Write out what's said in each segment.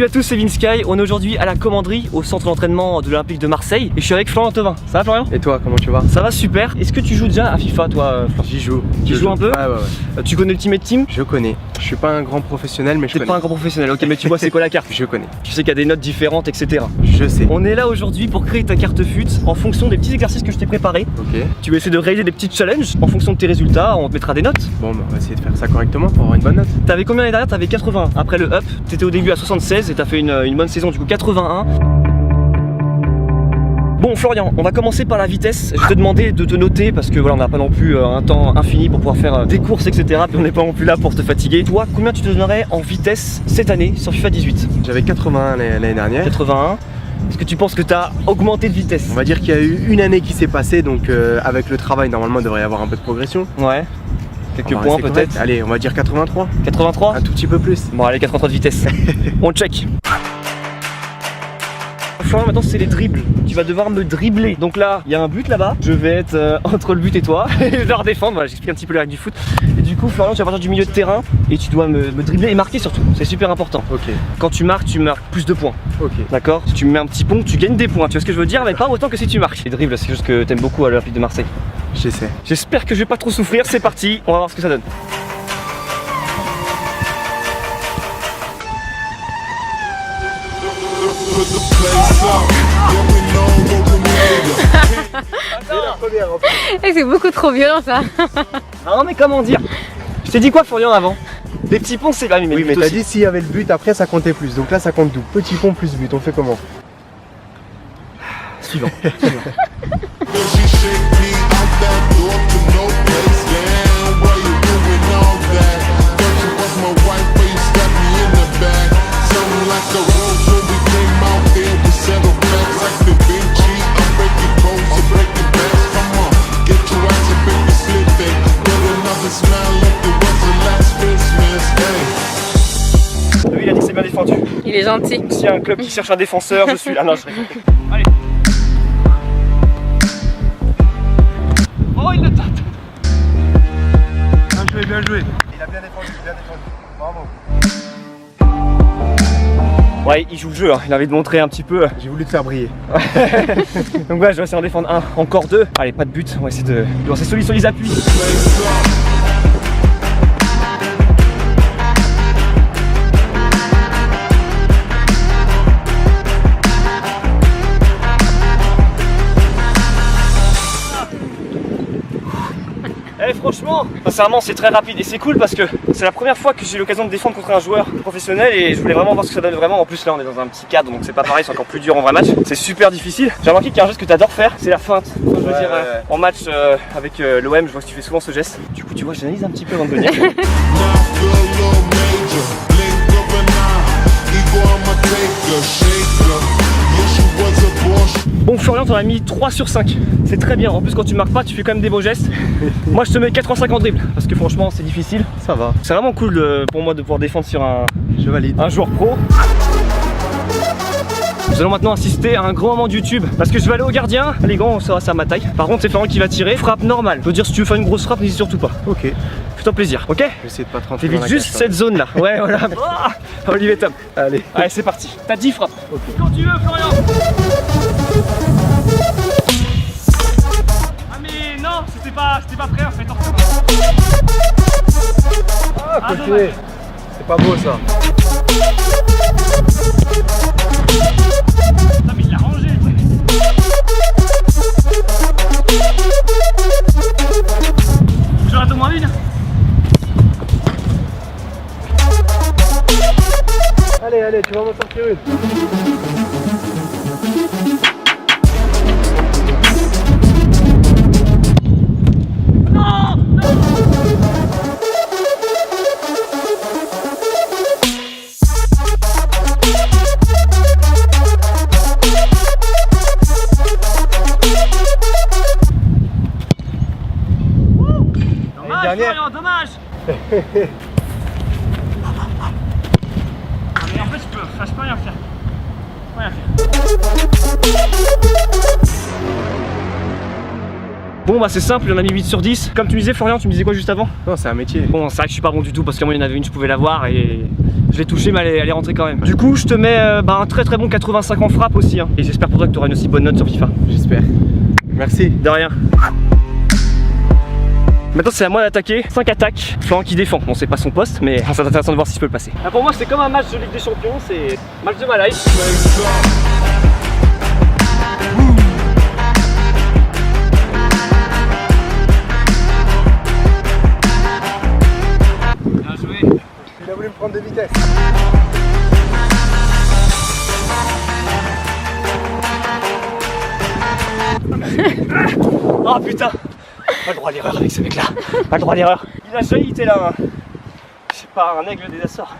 Salut à tous, c'est Vinsky. On est aujourd'hui à la commanderie au centre d'entraînement de l'Olympique de Marseille et je suis avec Florian Thauvin. Ça va Florian? Et toi, comment tu vas? Ça va super. Est-ce que tu joues déjà à FIFA toi Florian? J'y joue. Tu joues un peu? Ouais. Tu connais Ultimate Team? Je connais. Je suis pas un grand professionnel mais je connais. T'es pas un grand professionnel, ok, mais tu vois c'est quoi la carte? Je connais. Tu sais qu'il y a des notes différentes, etc. Je sais. On est là aujourd'hui pour créer ta carte FUT en fonction des petits exercices que je t'ai préparés. Ok. Tu vas essayer de réaliser des petits challenges en fonction de tes résultats, on te mettra des notes. Bon, bah, on va essayer de faire ça correctement pour avoir une bonne note. T'avais combien l'année dernière? T'avais 81. Après le up, t'étais au début à 76 et t'as fait une bonne saison, du coup 81. Bon Florian, on va commencer par la vitesse. Je vais te demander de te noter parce que voilà, on n'a pas non plus un temps infini pour pouvoir faire des courses, etc. Puis on n'est pas non plus là pour te fatiguer. Toi, combien tu te donnerais en vitesse cette année sur FIFA 18? J'avais 81 l'année dernière. 81. Est-ce que tu penses que tu as augmenté de vitesse? On va dire qu'il y a eu une année qui s'est passée, donc avec le travail, normalement, il devrait y avoir un peu de progression. Ouais. Quelques points peut-être. Allez, on va dire 83. 83? Un tout petit peu plus. Bon allez, 83 de vitesse. On check. Florian, maintenant c'est les dribbles. Tu vas devoir me dribbler. Donc là, il y a un but là-bas. Je vais être entre le but et toi. Et je dois redéfendre. Voilà, j'explique un petit peu les règles du foot. Et du coup, Florian, tu vas partir du milieu de terrain et tu dois me dribbler et marquer surtout. C'est super important. Ok. Quand tu marques plus de points. Ok. D'accord? Si tu me mets un petit pont, tu gagnes des points. Tu vois ce que je veux dire? Mais pas autant que si tu marques. Les dribbles, c'est quelque chose que t'aimes beaucoup à l'Olympique de Marseille. J'essaie. J'espère que je vais pas trop souffrir. C'est parti. On va voir ce que ça donne. C'est beaucoup trop violent ça. Non mais comment dire? Je t'ai dit quoi Florian avant? Les petits ponts c'est... Oui, mais t'as dit s'il y avait le but après ça comptait plus. Donc là ça compte double. Petit pont plus but, on fait comment? Suivant. Lui il a dit que c'est bien défendu. Il est gentil. S'il y a un club qui cherche un défenseur, je suis... Ah non, je rigole. Allez. Oh il le tente. Bien joué, bien joué. Il a bien défendu, Bravo. Ouais, il joue le jeu, hein. Il a envie de montrer un petit peu. J'ai voulu te faire briller. Donc ouais, je vais essayer d'en défendre un, encore deux. Allez, pas de but, on va essayer de lancer solide sur les appuis. Eh franchement, sincèrement c'est très rapide et c'est cool parce que c'est la première fois que j'ai l'occasion de défendre contre un joueur professionnel et je voulais vraiment voir ce que ça donne vraiment. En plus là on est dans un petit cadre donc c'est pas pareil, c'est encore plus dur en vrai match. C'est super difficile. J'ai remarqué qu'il y a un geste que tu adores faire, c'est la feinte. Enfin, je veux dire, en match avec l'OM, je vois que tu fais souvent ce geste. Du coup tu vois, j'analyse un petit peu avant de venir. Bon Florian, t'en as mis 3 sur 5, c'est très bien, en plus quand tu marques pas tu fais quand même des beaux gestes. Moi je te mets 85 en dribble, parce que franchement c'est difficile. Ça va. C'est vraiment cool pour moi de pouvoir défendre sur un joueur pro. Nous allons maintenant assister à un grand moment de YouTube, parce que je vais aller au gardien. Les gants, ça va, c'est à ma taille. Par contre c'est Florian qui va tirer, frappe normale. Je veux dire si tu veux faire une grosse frappe, n'hésite surtout pas. Ok. Fais-toi plaisir, ok? Je vais essayer de pas te rentrer dans t'évites la juste cage, cette zone là. Ouais voilà. Oh, Olivier Tom. Allez. Allez c'est parti. T'as 10 frappes. Okay. Quand tu veux Florian. Non, c'était pas prêt en fait. Ah, côté. C'est pas beau ça. Non mais il l'a rangé. J'en attends moins une. Allez, tu vas m'en sortir une. Dommage. Mais en fait je peux rien faire. Bon bah c'est simple, il en a mis 8 sur 10. Comme tu me disais Florian, tu me disais quoi juste avant? Non, c'est un métier. Bon c'est vrai que je suis pas bon du tout parce qu'à moi il y en avait une, je pouvais l'avoir et Je l'ai touché mais elle est rentrée quand même. Du coup je te mets un très très bon 85 en frappe aussi hein. Et j'espère pour toi que tu auras une aussi bonne note sur FIFA. J'espère. Merci. De rien. Maintenant c'est à moi d'attaquer, 5 attaques, Florent qui défend, bon c'est pas son poste mais ça va être intéressant de voir si je peux le passer. Ah, pour moi c'est comme un match de Ligue des Champions, c'est match de ma life. Bien joué. Il a voulu me prendre de vitesse. Oh putain. Pas le droit à l'erreur avec ce mec là. Pas le droit à l'erreur. Il a jailli, t'es là. Je sais pas, un aigle des Açores.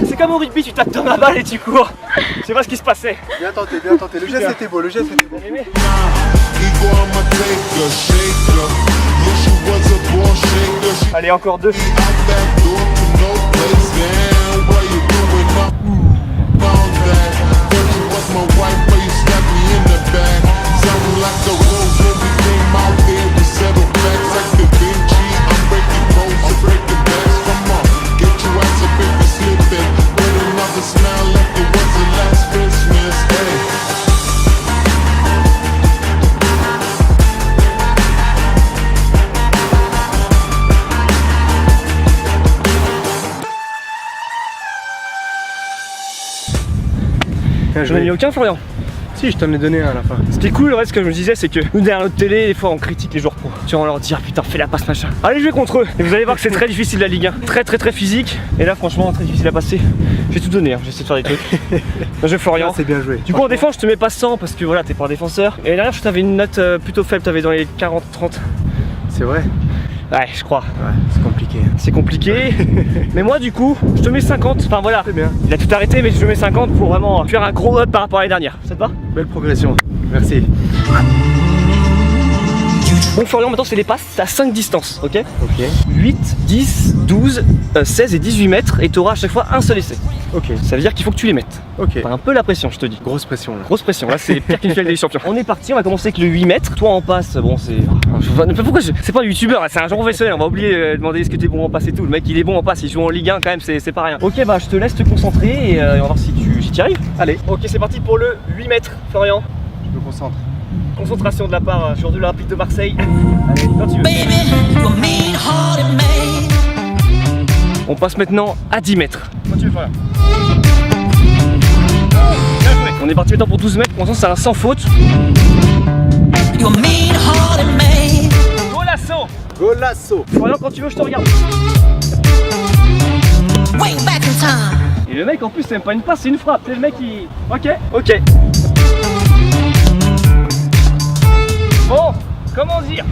C'est comme au rugby, tu tapes dans la balle et tu cours. Je sais pas ce qui se passait. Bien tenté, bien tenté. Le geste était beau, le geste était beau. Bien aimé. Allez, encore 2. J'en ai mis aucun, Florian. Si, je t'en ai donné un à la fin. Ce qui est cool, ouais, ce que je me disais, c'est que nous derrière notre télé, des fois on critique les joueurs pro. Tu vas leur dire putain, fais la passe machin. Allez jouer contre eux. Et vous allez voir que c'est très difficile la Ligue 1. Très très très physique. Et là, franchement, très difficile à passer. J'ai tout donné, hein. J'ai essayé de faire des trucs. Bien joué, Florian. C'est bien joué. Du coup, en défense, je te mets pas 100 parce que voilà, t'es pas un défenseur. Et derrière, je t'avais une note plutôt faible, t'avais dans les 40-30. C'est vrai. Ouais, je crois. Ouais, c'est compliqué. C'est compliqué. Mais moi, du coup, je te mets 50. Enfin voilà. C'est bien. Il a tout arrêté, mais je te mets 50 pour vraiment faire un gros up par rapport à l'année dernière. Ça te va? Belle progression. Merci. Bon Florian, maintenant c'est les passes, t'as 5 distances, ok? Ok. 8, 10, 12, 16 et 18 mètres et t'auras à chaque fois un seul essai. Ok. Ça veut dire qu'il faut que tu les mettes. Ok. T'as un peu la pression, je te dis. Grosse pression là. Grosse pression, là c'est pire qu'une finale des champions. On est parti, on va commencer avec le 8 mètres. Toi en passe, bon c'est... Pourquoi c'est pas un youtubeur, c'est un joueur professionnel, on va oublier de demander est-ce que t'es bon en passe et tout. Le mec il est bon en passe, il joue en Ligue 1 quand même, c'est pas rien. Ok bah je te laisse te concentrer et on va voir si tu y arrives. Allez. Ok c'est parti pour le 8 mètres, Florian. Je me concentre. Concentration de la part sur de l'Olympique de Marseille. Allez, quand tu veux. On passe maintenant à 10 mètres. Quand tu veux, Florian. On est parti maintenant pour 12 mètres, pour l'instant c'est un sans faute. Golasso! Golasso! Florian, quand tu veux, je te regarde. Et le mec en plus c'est même pas une passe, c'est une frappe. C'est le mec qui... Ok. Bon, comment dire?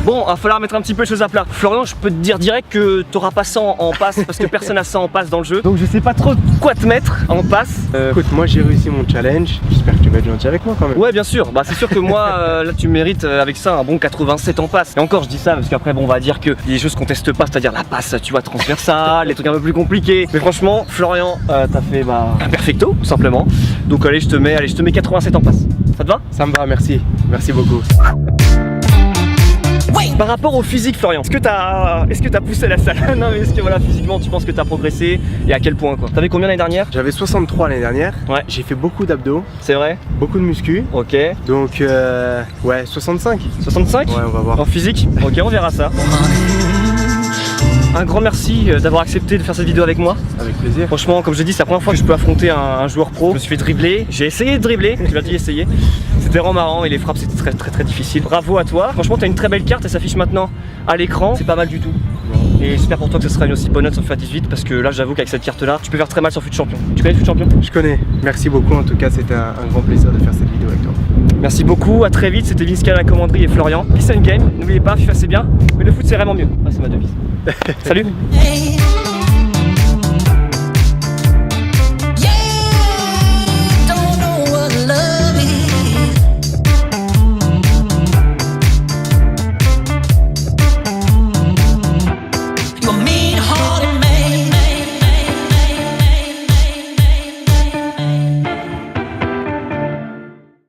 Bon, il va falloir mettre un petit peu les choses à plat. Florian, je peux te dire direct que t'auras pas 100 en passe parce que personne n'a 100 en passe dans le jeu. Donc je sais pas trop quoi te mettre en passe. Écoute, moi j'ai réussi mon challenge. J'espère que tu vas être gentil avec moi quand même. Ouais, bien sûr. Bah c'est sûr que moi, là tu mérites avec ça un bon 87 en passe. Et encore, je dis ça parce qu'après, bon, on va dire que les choses qu'on teste pas, c'est-à-dire la passe, tu vois, transversale, les trucs un peu plus compliqués. Mais franchement, Florian, t'as fait un perfecto, tout simplement. Donc allez, je te mets 87 en passe. Ça te va? Ça me va, merci. Merci beaucoup. Par rapport au physique, Florian, est-ce que t'as poussé la salle? Non mais est-ce que voilà, physiquement tu penses que t'as progressé et à quel point quoi? T'avais combien l'année dernière? J'avais 63 l'année dernière. Ouais. J'ai fait beaucoup d'abdos. C'est vrai? Beaucoup de muscu. Ok. Donc ouais, 65. 65? Ouais, on va voir. En physique? Ok, on verra ça. Un grand merci d'avoir accepté de faire cette vidéo avec moi. Avec plaisir. Franchement, comme je dis, c'est la première fois que je peux affronter un joueur pro. Je me suis fait dribbler, j'ai essayé de dribbler, je l'ai dit essayer. C'était vraiment marrant et les frappes c'était très difficile. Bravo à toi. Franchement, t'as une très belle carte, elle s'affiche maintenant à l'écran. C'est pas mal du tout. Et j'espère pour toi que ce sera une aussi bonne note sur FIFA 18 parce que là, j'avoue qu'avec cette carte là, tu peux faire très mal sur Foot Champion. Tu connais Foot Champion? Je connais. Merci beaucoup. En tout cas, c'était un grand plaisir de faire cette vidéo avec toi. Merci beaucoup, à très vite. C'était Vince à la commanderie et Florian. Peace and game. N'oubliez pas, FIFA c'est bien, mais le foot c'est vraiment mieux. Ah, c'est ma devise. Salut.